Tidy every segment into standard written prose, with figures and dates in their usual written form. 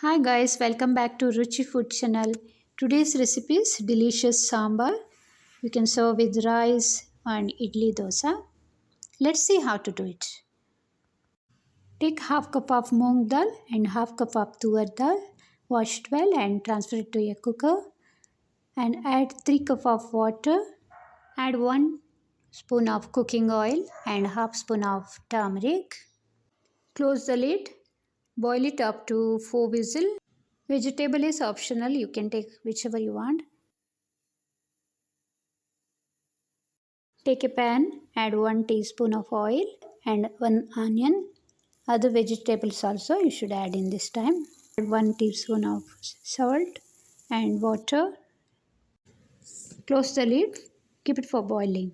Hi guys, welcome back to Ruchi Food channel. Today's recipe is delicious sambar. You can serve with rice and idli dosa. Let's see how to do it. Take half cup of moong dal and half cup of tur dal. Wash it well and transfer it to a cooker and add 3 cup of water. Add 1 spoon of cooking oil and half spoon of turmeric. Close the lid. Boil it up to 4 whistles. Vegetable is optional, you can take whichever you want. Take a pan, add 1 teaspoon of oil and 1 onion. Other vegetables also you should add in this time. Add 1 teaspoon of salt and water. Close the lid, keep it for boiling.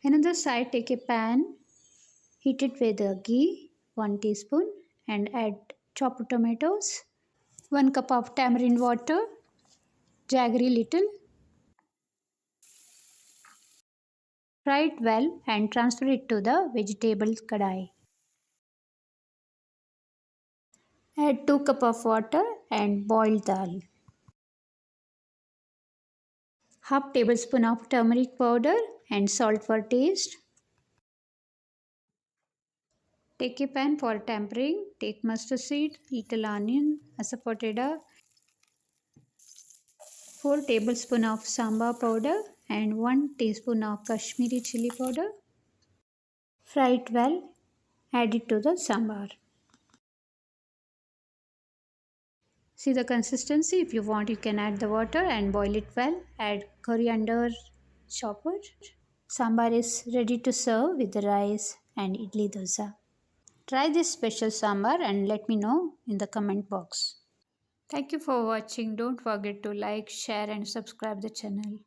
Another side, take a pan, heat it with ghee, 1 teaspoon and add chopped tomatoes, 1 cup of tamarind water, jaggery little. Fry it well and transfer it to the vegetable kadai. Add 2 cup of water and boil dal. Half tablespoon of turmeric powder and salt for taste. Take a pan for tempering. Take mustard seed, little onion, asafoetida, 4 tablespoon of sambar powder and 1 teaspoon of Kashmiri chili powder. Fry it well. Add it to the sambar. See the consistency. If you want, you can add the water and boil it well. Add coriander chopper. Sambar is ready to serve with the rice and idli dosa. Try this special sambar and let me know in the comment box. Thank you for watching. Don't forget to like, share and subscribe the channel.